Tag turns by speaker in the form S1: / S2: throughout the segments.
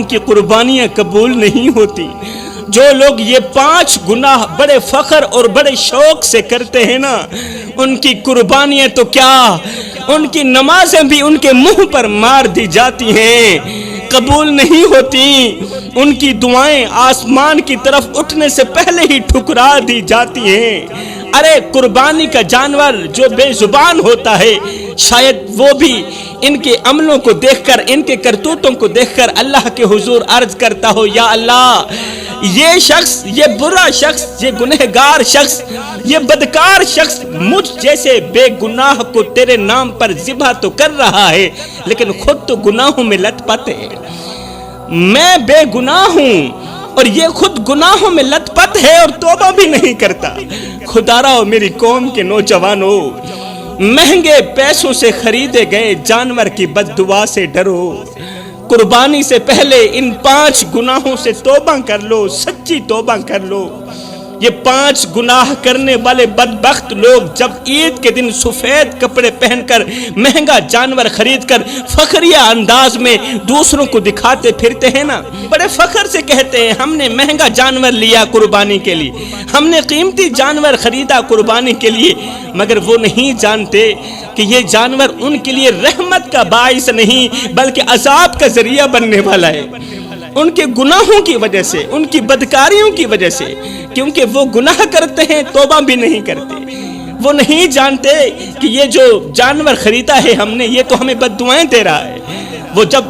S1: کی قربانیاں قبول نہیں ہوتی۔ جو لوگ یہ 5 گناہ بڑے فخر اور بڑے شوق سے کرتے ہیں نا، ان کی قربانیاں تو کیا، ان کی نمازیں بھی ان کے منہ پر مار دی جاتی ہیں، قبول نہیں ہوتی۔ ان کی دعائیں آسمان کی طرف اٹھنے سے پہلے ہی ٹھکرا دی جاتی ہیں۔ ارے قربانی کا جانور جو بے زبان ہوتا ہے، شاید وہ بھی ان کے عملوں کو دیکھ کر، ان کے کرتوتوں کو دیکھ کر اللہ کے حضور عرض کرتا ہو، یا اللہ، یہ شخص، یہ برا شخص، یہ گنہگار شخص، یہ بدکار شخص مجھ جیسے بے گناہ کو تیرے نام پر ذبح تو کر رہا ہے، لیکن خود تو گناہوں میں لت پت ہے۔ میں بے گناہ ہوں اور یہ خود گناہوں میں لت پت ہے اور توبہ بھی نہیں کرتا۔ خدا را میری قوم کے نوجوانوں، مہنگے پیسوں سے خریدے گئے جانور کی بد دعا سے ڈرو۔ قربانی سے پہلے ان 5 گناہوں سے توبہ کر لو، سچی توبہ کر لو۔ یہ 5 گناہ کرنے والے بدبخت لوگ جب عید کے دن سفید کپڑے پہن کر، مہنگا جانور خرید کر فخریہ انداز میں دوسروں کو دکھاتے پھرتے ہیں نا، بڑے فخر سے کہتے ہیں ہم نے مہنگا جانور لیا قربانی کے لیے، ہم نے قیمتی جانور خریدا قربانی کے لیے، مگر وہ نہیں جانتے کہ یہ جانور ان کے لیے رحمت کا باعث نہیں بلکہ عذاب کا ذریعہ بننے والا ہے، ان کے گناہوں کی وجہ سے، ان کی بدکاریوں کی وجہ سے، کیونکہ وہ گناہ کرتے ہیں، توبہ بھی نہیں کرتے۔ وہ نہیں جانتے کہ یہ جو جانور خریدا ہے ہم نے، یہ تو ہمیں بد دعائیں دے رہا ہے۔ وہ جب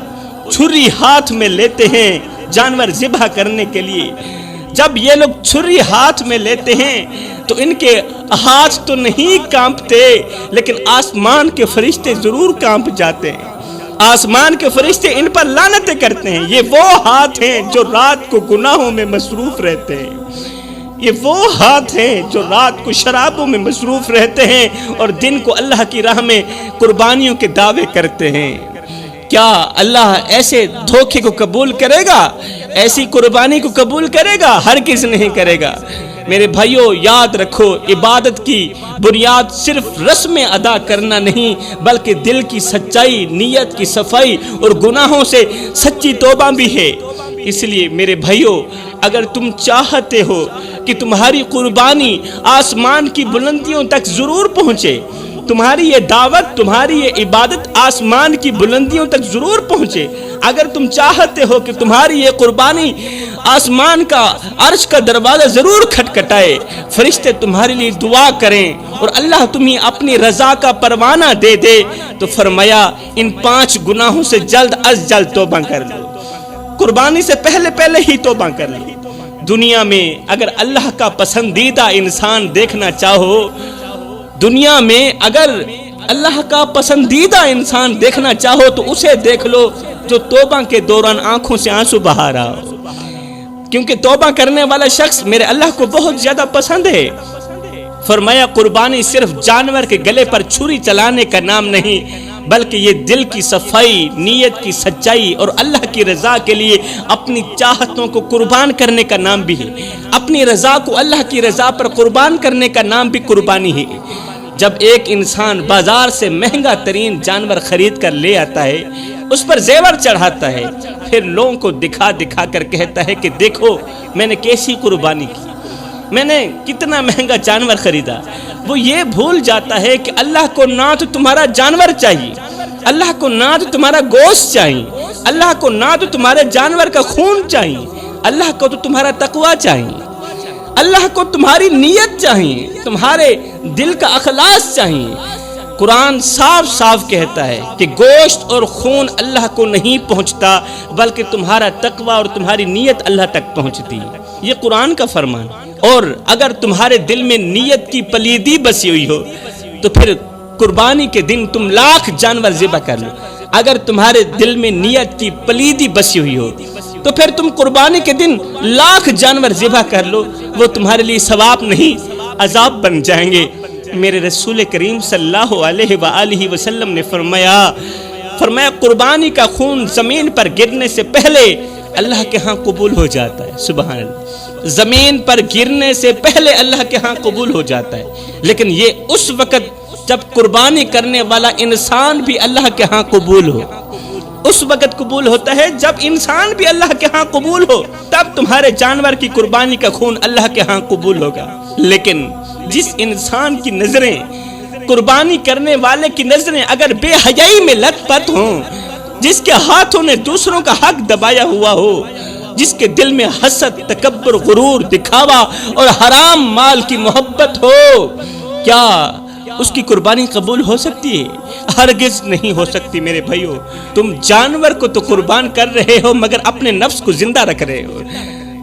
S1: چھری ہاتھ میں لیتے ہیں جانور ذبح کرنے کے لیے، جب یہ لوگ چھری ہاتھ میں لیتے ہیں تو ان کے ہاتھ تو نہیں کانپتے، لیکن آسمان کے فرشتے ضرور کانپ جاتے ہیں۔ آسمان کے فرشتے ان پر لعنتیں کرتے ہیں۔ یہ وہ ہاتھ ہیں جو رات کو گناہوں میں مصروف رہتے ہیں، یہ وہ ہاتھ ہیں جو رات کو شرابوں میں مصروف رہتے ہیں اور دن کو اللہ کی راہ میں قربانیوں کے دعوے کرتے ہیں۔ کیا اللہ ایسے دھوکے کو قبول کرے گا؟ ایسی قربانی کو قبول کرے گا؟ ہرگز نہیں کرے گا۔ میرے بھائیوں، یاد رکھو، عبادت کی بنیاد صرف رسم ادا کرنا نہیں بلکہ دل کی سچائی، نیت کی صفائی اور گناہوں سے سچی توبہ بھی ہے۔ اس لیے میرے بھائیوں، اگر تم چاہتے ہو کہ تمہاری قربانی آسمان کی بلندیوں تک ضرور پہنچے، تمہاری یہ دعوت، تمہاری یہ عبادت آسمان کی بلندیوں تک ضرور پہنچے، اگر تم چاہتے ہو کہ تمہاری یہ قربانی آسمان کا، عرش کا دروازہ ضرور کھٹکھٹائے، فرشتے تمہارے لیے دعا کریں اور اللہ تمہیں اپنی رضا کا پروانہ دے دے، تو فرمایا ان 5 گناہوں سے جلد از جلد توبہ کر لو۔ قربانی سے پہلے ہی توبہ کر لو۔ دنیا میں اگر اللہ کا پسندیدہ انسان دیکھنا چاہو، دنیا میں اگر اللہ کا پسندیدہ انسان دیکھنا چاہو تو اسے دیکھ لو جو توبہ کے دوران آنکھوں سے آنسو بہا رہا ہو، کیونکہ توبہ کرنے والا شخص میرے اللہ کو بہت زیادہ پسند ہے۔ فرمایا قربانی صرف جانور کے گلے پر چھری چلانے کا نام نہیں بلکہ یہ دل کی صفائی، نیت کی سچائی اور اللہ کی رضا کے لیے اپنی چاہتوں کو قربان کرنے کا نام بھی ہے۔ اپنی رضا کو اللہ کی رضا پر قربان کرنے کا نام بھی قربانی ہے۔ جب ایک انسان بازار سے مہنگا ترین جانور خرید کر لے آتا ہے، اس پر زیور چڑھاتا ہے، پھر لوگوں کو دکھا دکھا کر کہتا ہے کہ دیکھو میں نے کیسی قربانی کی، میں نے کتنا مہنگا جانور خریدا، وہ یہ بھول جاتا ہے کہ اللہ کو نہ تو تمہارا جانور چاہیے، اللہ کو نہ تو تمہارا گوشت چاہیے، اللہ کو نہ تو تمہارے جانور کا خون چاہیے، اللہ کو تو تمہارا تقوی چاہیے، اللہ کو تمہاری نیت چاہیے، تمہارے دل کا اخلاص چاہیے۔ قرآن صاف صاف کہتا ہے کہ گوشت اور خون اللہ کو نہیں پہنچتا بلکہ تمہارا تقوی اور تمہاری نیت اللہ تک پہنچتی ہے، یہ قرآن کا فرمان۔ اور اگر تمہارے دل میں نیت کی پلیدی بسی ہوئی ہو تو پھر قربانی کے دن تم 1,00,000 جانور ذبح کر لو۔ اگر تمہارے دل میں نیت کی پلیدی بسی ہوئی ہو تو پھر تم قربانی کے دن 1,00,000 جانور ذبح کر لو، وہ تمہارے لیے ثواب نہیں عذاب بن جائیں گے۔ میرے رسول کریم صلی اللہ علیہ وآلہ وسلم نے فرمایا قربانی کا خون زمین پر گرنے سے پہلے اللہ کے ہاں قبول ہو جاتا ہے۔ سبحان اللہ، زمین پر گرنے سے پہلے اللہ کے ہاں قبول ہو جاتا ہے، لیکن یہ اس وقت جب قربانی کرنے والا انسان بھی اللہ کے ہاں قبول ہو۔ اس وقت قبول ہوتا ہے جب انسان بھی اللہ کے ہاں قبول ہو، تب تمہارے جانور کی قربانی کا خون اللہ کے ہاں قبول ہوگا۔ لیکن جس انسان کی نظریں، قربانی کرنے والے کی نظریں اگر بے حیائی میں لت پت ہوں، جس کے ہاتھوں نے دوسروں کا حق دبایا ہوا ہو، جس کے دل میں حسد، تکبر، غرور، دکھاوا اور حرام مال کی محبت ہو، کیا اس کی قربانی قبول ہو سکتی ہے؟ ہرگز نہیں ہو سکتی میرے بھائیو۔ تم جانور کو تو قربان کر رہے ہو مگر اپنے نفس کو زندہ رکھ رہے ہو۔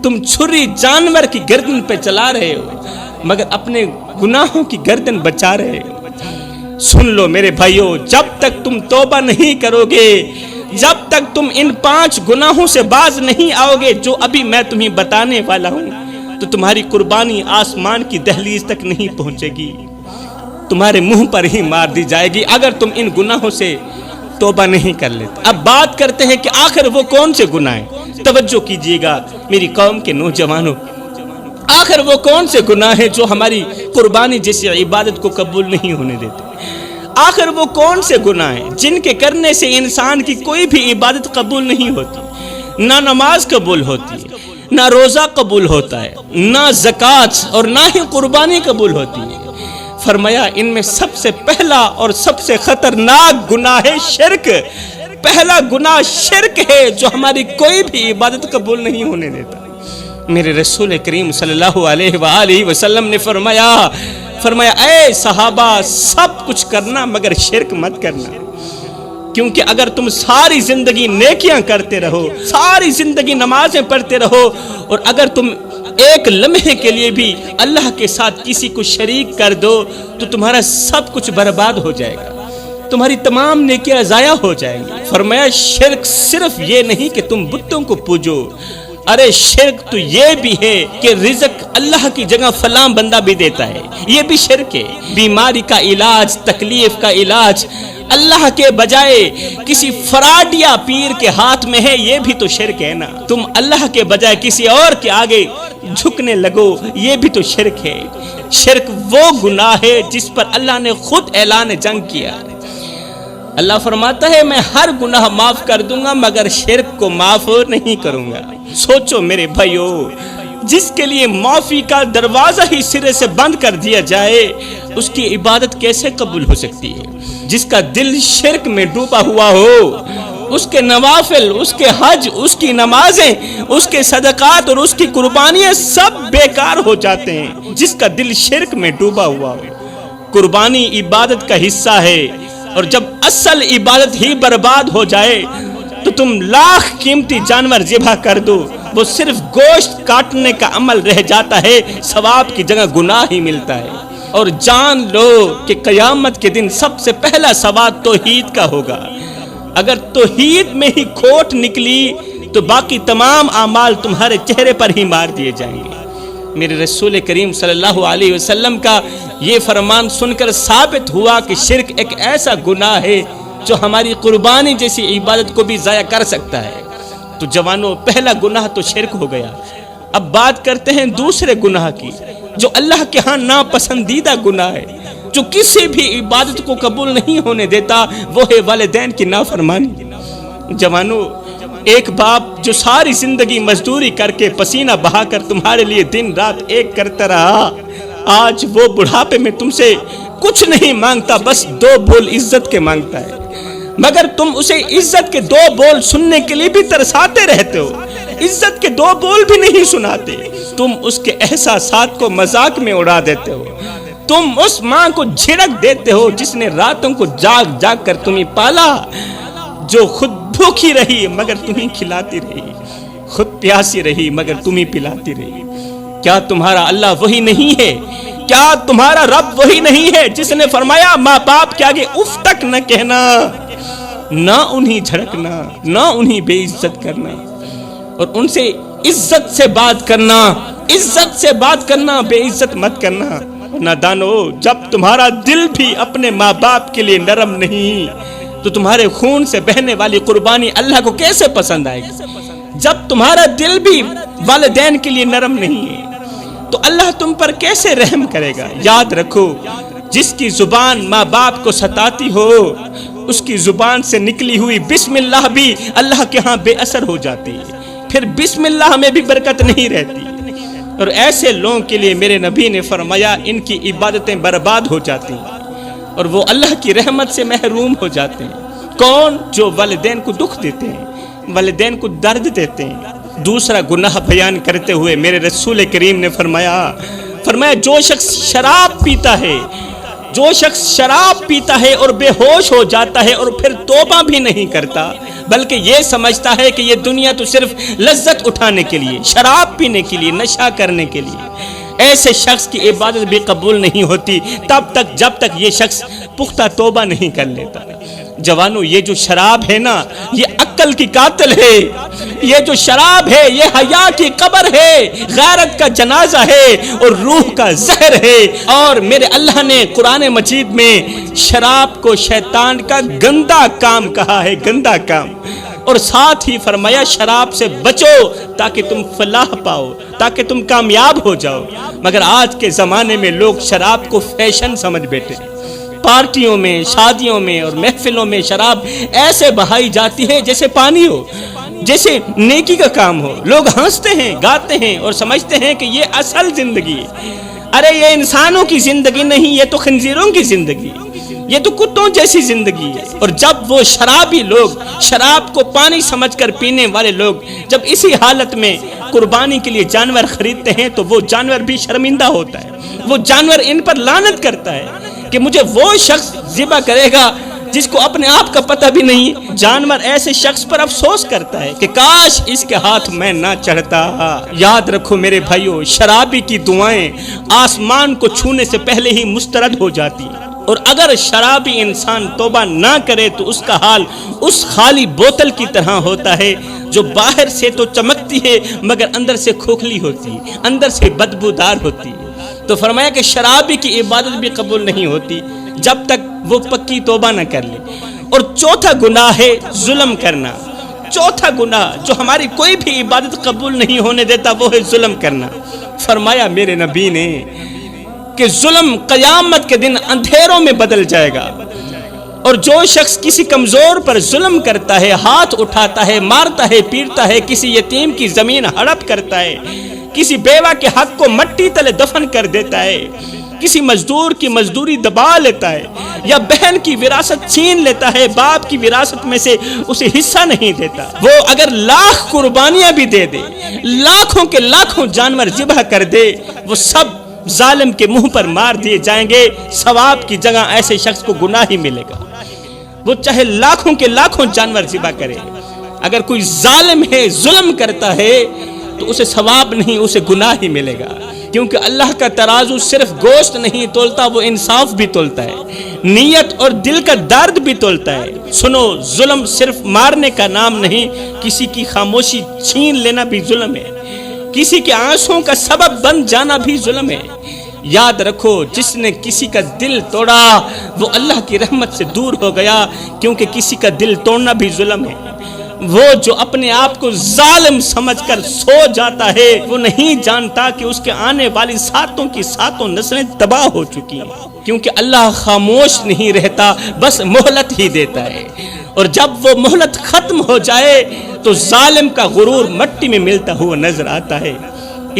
S1: تم چھری جانور کی گردن پہ چلا رہے ہو مگر اپنے گناہوں کی گردن بچا رہے ہو۔ سن لو میرے بھائیو، جب تک تم توبہ نہیں کرو گے، جب تک تم ان 5 گناہوں سے باز نہیں آؤ گے جو ابھی میں تمہیں بتانے والا ہوں، تو تمہاری قربانی آسمان کی دہلیز تک نہیں پہنچے گی، تمہارے منہ پر ہی مار دی جائے گی اگر تم ان گناہوں سے توبہ نہیں کر لیتے۔ اب بات کرتے ہیں کہ آخر وہ کون سے گناہ ہیں۔ توجہ کیجئے گا میری قوم کے نوجوانوں، آخر وہ کون سے گناہ ہیں جو ہماری قربانی جیسی عبادت کو قبول نہیں ہونے دیتے؟ آخر وہ کون سے گناہ ہیں جن کے کرنے سے انسان کی کوئی بھی عبادت قبول نہیں ہوتی؟ نہ نماز قبول ہوتی ہے، نہ روزہ قبول ہوتا ہے، نہ زکوٰۃ اور نہ ہی قربانی قبول ہوتی ہے۔ فرمایا ان میں سب سے پہلا اور سب سے خطرناک گناہ ہے شرک۔ پہلا گناہ شرک ہے جو ہماری کوئی بھی عبادت قبول نہیں ہونے دیتا۔ میرے رسول کریم صلی اللہ علیہ وآلہ وسلم نے فرمایا اے صحابہ، سب کچھ کرنا مگر شرک مت کرنا، کیونکہ اگر تم ساری زندگی نیکیاں کرتے رہو، ساری زندگی نمازیں پڑھتے رہو، اور اگر تم ایک لمحے کے لیے بھی اللہ کے ساتھ کسی کو شریک کر دو تو تمہارا سب کچھ برباد ہو جائے گا، تمہاری تمام نیکیاں ضائع ہو جائیں گی۔ فرمایا شرک صرف یہ نہیں کہ تم بتوں کو پوجو، ارے شرک تو یہ بھی ہے کہ رزق اللہ کی جگہ فلاں بندہ بھی دیتا ہے، یہ بھی شرک ہے۔ بیماری کا علاج، تکلیف کا علاج اللہ کے بجائے کسی فراڈ یا پیر کے ہاتھ میں ہے، یہ بھی تو شرک ہے نا۔ تم اللہ کے بجائے کسی اور کے آگے جھکنے لگو، یہ بھی تو شرک ہے۔ شرک وہ گناہ ہے جس پر اللہ نے خود اعلان جنگ کیا۔ اللہ فرماتا ہے میں ہر گناہ معاف کر دوں گا مگر شرک کو معاف نہیں کروں گا۔ سوچو میرے بھائیو، جس کے لیے معافی کا دروازہ ہی سرے سے بند کر دیا جائے، اس کی عبادت کیسے قبول ہو سکتی ہے؟ جس کا دل شرک میں ڈوبا ہوا ہو، اس کے نوافل، اس کے حج، اس کی نمازیں، اس کے صدقات اور اس کی قربانیاں سب بیکار ہو جاتے ہیں۔ جس کا دل شرک میں ڈوبا ہوا ہو، قربانی عبادت کا حصہ ہے، اور جب اصل عبادت ہی برباد ہو جائے تو تم لاکھ قیمتی جانور ذبح کر دو، وہ صرف گوشت کاٹنے کا عمل رہ جاتا ہے، ثواب کی جگہ گناہ ہی ملتا ہے۔ اور جان لو کہ قیامت کے دن سب سے پہلا سوال توحید کا ہوگا۔ اگر توحید میں ہی کھوٹ نکلی تو باقی تمام اعمال تمہارے چہرے پر ہی مار دیے جائیں گے۔ میرے رسول کریم صلی اللہ علیہ وسلم کا یہ فرمان سن کر ثابت ہوا کہ شرک ایک ایسا گناہ ہے جو ہماری قربانی جیسی عبادت کو بھی ضائع کر سکتا ہے۔ تو جوانوں، پہلا گناہ تو شرک ہو گیا۔ اب بات کرتے ہیں دوسرے گناہ کی جو اللہ کے ہاں ناپسندیدہ گناہ ہے، جو کسی بھی عبادت کو قبول نہیں ہونے دیتا، وہ ہے والدین کی نافرمانی۔ جوانوں، ایک باپ جو ساری زندگی مزدوری کر کے پسینہ بہا کر تمہارے لیے دن رات ایک کرتا رہا، آج وہ بڑھاپے میں تم سے کچھ نہیں مانگتا، بس 2 بول عزت کے مانگتا ہے، مگر تم اسے عزت کے 2 بول سننے کے لیے بھی ترساتے رہتے ہو، عزت کے 2 بول بھی نہیں سناتے۔ تم اس کے احساسات کو مذاق میں اڑا دیتے ہو، تم اس ماں کو جھڑک دیتے ہو جس نے راتوں کو جاگ جاگ کر تمہیں پالا، جو خود بھوکی رہی مگر تمہیں کھلاتی رہی، خود پیاسی رہی مگر تمہیں پلاتی رہی۔ کیا تمہارا اللہ وہی نہیں ہے؟ کیا تمہارا رب وہی نہیں ہے جس نے فرمایا ماں باپ کے آگے اف تک نہ کہنا، نہ انہیں جھڑکنا، نہ انہیں بے عزت کرنا، اور ان سے عزت سے بات کرنا، عزت سے بات کرنا، بے عزت مت کرنا۔ نادانو، جب تمہارا دل بھی اپنے ماں باپ کے لیے نرم نہیں تو تمہارے خون سے بہنے والی قربانی اللہ کو کیسے پسند آئے گی؟ جب تمہارا دل بھی والدین کے لیے نرم نہیں ہے تو اللہ تم پر کیسے رحم کرے گا؟ یاد رکھو، جس کی زبان ماں باپ کو ستاتی ہو اس کی زبان سے نکلی ہوئی بسم اللہ بھی اللہ کے ہاں بے اثر ہو جاتی ہے، پھر بسم اللہ میں بھی برکت نہیں رہتی۔ اور ایسے لوگوں کے لیے میرے نبی نے فرمایا ان کی عبادتیں برباد ہو جاتی ہیں اور وہ اللہ کی رحمت سے محروم ہو جاتے ہیں۔ کون؟ جو والدین کو دکھ دیتے ہیں، والدین کو درد دیتے ہیں۔ دوسرا گناہ بیان کرتے ہوئے میرے رسول کریم نے فرمایا جو شخص شراب پیتا ہے، جو شخص شراب پیتا ہے اور بے ہوش ہو جاتا ہے اور پھر توبہ بھی نہیں کرتا بلکہ یہ سمجھتا ہے کہ یہ دنیا تو صرف لذت اٹھانے کے لیے، شراب پینے کے لیے، نشہ کرنے کے لیے، ایسے شخص کی عبادت بھی قبول نہیں ہوتی جب تک یہ شخص پختہ توبہ نہیں کر لیتا۔ جوانوں، یہ جو شراب ہے نا، یہ عقل کی قاتل ہے، یہ جو شراب ہے یہ حیا کی قبر ہے، غیرت کا جنازہ ہے اور روح کا زہر ہے۔ اور میرے اللہ نے قرآن مجید میں شراب کو شیطان کا گندا کام کہا ہے، گندا کام، اور ساتھ ہی فرمایا شراب سے بچو تاکہ تم فلاح پاؤ، تاکہ تم کامیاب ہو جاؤ۔ مگر آج کے زمانے میں لوگ شراب کو فیشن سمجھ بیٹھے، پارٹیوں میں، شادیوں میں اور محفلوں میں شراب ایسے بہائی جاتی ہے جیسے پانی ہو، جیسے نیکی کا کام ہو۔ لوگ ہنستے ہیں، گاتے ہیں اور سمجھتے ہیں کہ یہ اصل زندگی ہے۔ ارے یہ انسانوں کی زندگی نہیں، یہ تو خنزیروں کی زندگی ہے، یہ تو کتوں جیسی زندگی ہے۔ اور جب وہ شرابی لوگ، شراب کو پانی سمجھ کر پینے والے لوگ جب اسی حالت میں قربانی کے لیے جانور خریدتے ہیں تو وہ جانور بھی شرمندہ ہوتا ہے، وہ جانور ان پر لعنت کرتا ہے کہ مجھے وہ شخص ذبح کرے گا جس کو اپنے آپ کا پتہ بھی نہیں۔ جانور ایسے شخص پر افسوس کرتا ہے کہ کاش اس کے ہاتھ میں نہ چڑھتا۔ یاد رکھو میرے بھائیو، شرابی کی دعائیں آسمان کو چھونے سے پہلے ہی مسترد ہو جاتی ہیں، اور اگر شرابی انسان توبہ نہ کرے تو اس کا حال اس خالی بوتل کی طرح ہوتا ہے جو باہر سے تو چمکتی ہے مگر اندر سے کھوکھلی ہوتی ہے، اندر سے بدبودار ہوتی ہے۔ تو فرمایا کہ شرابی کی عبادت بھی قبول نہیں ہوتی جب تک وہ پکی توبہ نہ کر لے۔ اور چوتھا گناہ ہے ظلم کرنا۔ چوتھا گناہ جو ہماری کوئی بھی عبادت قبول نہیں ہونے دیتا وہ ہے ظلم کرنا۔ فرمایا میرے نبی نے کہ ظلم قیامت کے دن اندھیروں میں بدل جائے گا، اور جو شخص کسی کمزور پر ظلم کرتا ہے، ہاتھ اٹھاتا ہے، مارتا ہے، پیٹتا ہے، کسی یتیم کی زمین ہڑپ کرتا ہے، کسی بیوہ کے حق کو مٹی تلے دفن کر دیتا ہے، کسی مزدور کی مزدوری دبا لیتا ہے، یا بہن کی وراثت چھین لیتا ہے، باپ کی وراثت میں سے اسے حصہ نہیں دیتا، وہ اگر لاکھ قربانیاں بھی دے دے، لاکھوں کے لاکھوں جانور ذبح کر دے، وہ سب ظالم کے منہ پر مار دیے جائیں گے، ثواب کی جگہ ایسے شخص کو گناہ ہی ملے گا۔ وہ چاہے لاکھوں کے لاکھوں جانور ذبح کرے، اگر کوئی ظالم ہے، ظلم کرتا ہے تو اسے ثواب نہیں، اسے گناہ ہی ملے گا، کیونکہ اللہ کا ترازو صرف گوشت نہیں تولتا، وہ انصاف بھی تولتا ہے، نیت اور دل کا درد بھی تولتا ہے۔ سنو، ظلم صرف مارنے کا نام نہیں، کسی کی خاموشی چھین لینا بھی ظلم ہے، کسی کے آنسوں کا سبب بن جانا بھی ظلم ہے۔ یاد رکھو، جس نے کسی کا دل توڑا وہ اللہ کی رحمت سے دور ہو گیا، کیونکہ کسی کا دل توڑنا بھی ظلم ہے۔ وہ جو اپنے آپ کو ظالم سمجھ کر سو جاتا ہے وہ نہیں جانتا کہ اس کے آنے والی ساتوں کی ساتوں نسلیں تباہ ہو چکی ہیں، کیونکہ اللہ خاموش نہیں رہتا، بس مہلت ہی دیتا ہے، اور جب وہ مہلت ختم ہو جائے تو ظالم کا غرور مٹی میں ملتا ہوا نظر آتا ہے۔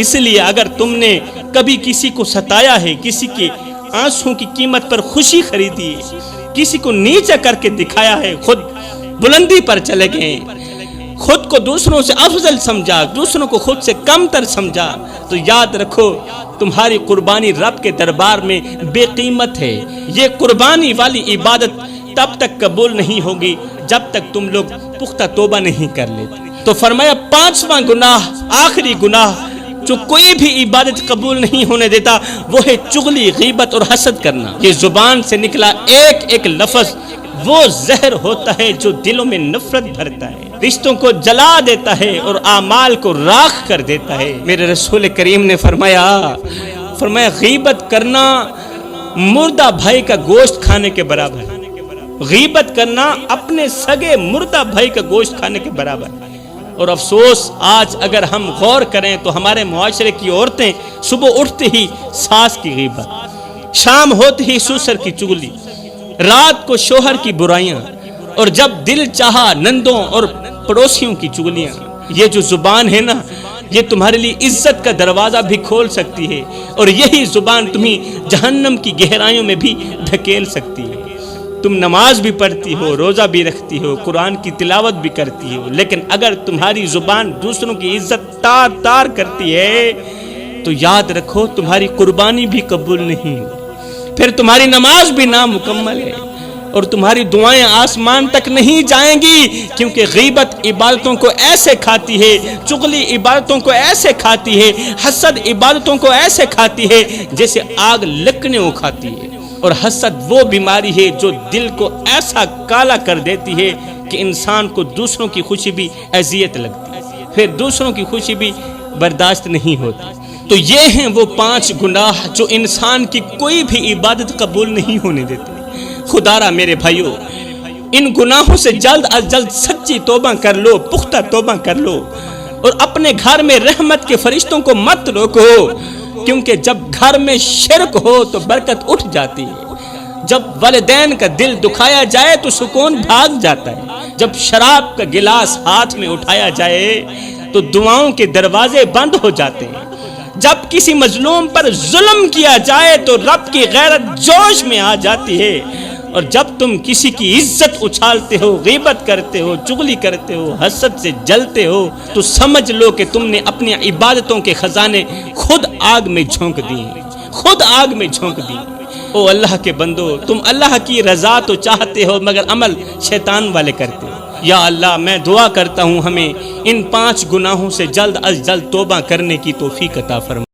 S1: اس لیے اگر تم نے کبھی کسی کو ستایا ہے، کسی کے آنسوں کی قیمت پر خوشی خریدی ہے، کسی کو نیچا کر کے دکھایا ہے، خود بلندی پر چلے گئے، خود کو دوسروں سے افضل سمجھا، دوسروں کو خود سے کم تر سمجھا، تو یاد رکھو تمہاری قربانی رب کے دربار میں بے قیمت ہے۔ یہ قربانی والی عبادت تب تک قبول نہیں ہوگی جب تک تم لوگ پختہ توبہ نہیں کر لیتے۔ تو فرمایا پانچواں گناہ، آخری گناہ جو کوئی بھی عبادت قبول نہیں ہونے دیتا وہ ہے چغلی، غیبت اور حسد کرنا۔ یہ زبان سے نکلا ایک ایک لفظ وہ زہر ہوتا ہے جو دلوں میں نفرت بھرتا ہے، رشتوں کو جلا دیتا ہے اور اعمال کو راکھ کر دیتا ہے۔ میرے رسول کریم نے فرمایا غیبت کرنا مردہ بھائی کا گوشت کھانے کے برابر ہے، غیبت کرنا اپنے سگے مردہ بھائی کا گوشت کھانے کے برابر ہے۔ اور افسوس آج اگر ہم غور کریں تو ہمارے معاشرے کی عورتیں صبح اٹھتے ہی ساس کی غیبت، شام ہوتے ہی سسر کی چغلی، رات کو شوہر کی برائیاں، اور جب دل چاہا نندوں اور پڑوسیوں کی چغلیاں۔ یہ جو زبان ہے نا، یہ تمہارے لیے عزت کا دروازہ بھی کھول سکتی ہے، اور یہی زبان تمہیں جہنم کی گہرائیوں میں بھی دھکیل سکتی ہے۔ تم نماز بھی پڑھتی ہو، روزہ بھی رکھتی ہو، قرآن کی تلاوت بھی کرتی ہو، لیکن اگر تمہاری زبان دوسروں کی عزت تار تار کرتی ہے تو یاد رکھو تمہاری قربانی بھی قبول نہیں، پھر تمہاری نماز بھی نامکمل ہے، اور تمہاری دعائیں آسمان تک نہیں جائیں گی، کیونکہ غیبت عبادتوں کو ایسے کھاتی ہے، چغلی عبادتوں کو ایسے کھاتی ہے، حسد عبادتوں کو ایسے کھاتی ہے جیسے آگ لکڑیوں کھاتی ہے۔ اور حسد وہ بیماری ہے جو دل کو ایسا کالا کر دیتی ہے کہ انسان کو دوسروں کی خوشی بھی اذیت لگتی ہے، پھر دوسروں کی خوشی بھی برداشت نہیں ہوتی۔ تو یہ ہیں وہ 5 گناہ جو انسان کی کوئی بھی عبادت قبول نہیں ہونے دیتے۔ خدا را میرے بھائیو، ان گناہوں سے جلد از جلد سچی توبہ کر لو، پختہ توبہ کر لو، اور اپنے گھر میں رحمت کے فرشتوں کو مت روکو، کیونکہ جب گھر میں شرک ہو تو برکت اٹھ جاتی ہے، جب والدین کا دل دکھایا جائے تو سکون بھاگ جاتا ہے، جب شراب کا گلاس ہاتھ میں اٹھایا جائے تو دعاؤں کے دروازے بند ہو جاتے ہیں، جب کسی مظلوم پر ظلم کیا جائے تو رب کی غیرت جوش میں آ جاتی ہے، اور جب تم کسی کی عزت اچھالتے ہو، غیبت کرتے ہو، چغلی کرتے ہو، حسد سے جلتے ہو، تو سمجھ لو کہ تم نے اپنی عبادتوں کے خزانے خود آگ میں جھونک دیے، خود آگ میں جھونک دیے۔ او اللہ کے بندو، تم اللہ کی رضا تو چاہتے ہو مگر عمل شیطان والے کرتے ہو۔ یا اللہ، میں دعا کرتا ہوں ہمیں ان 5 گناہوں سے جلد از جلد توبہ کرنے کی توفیق عطا فرما۔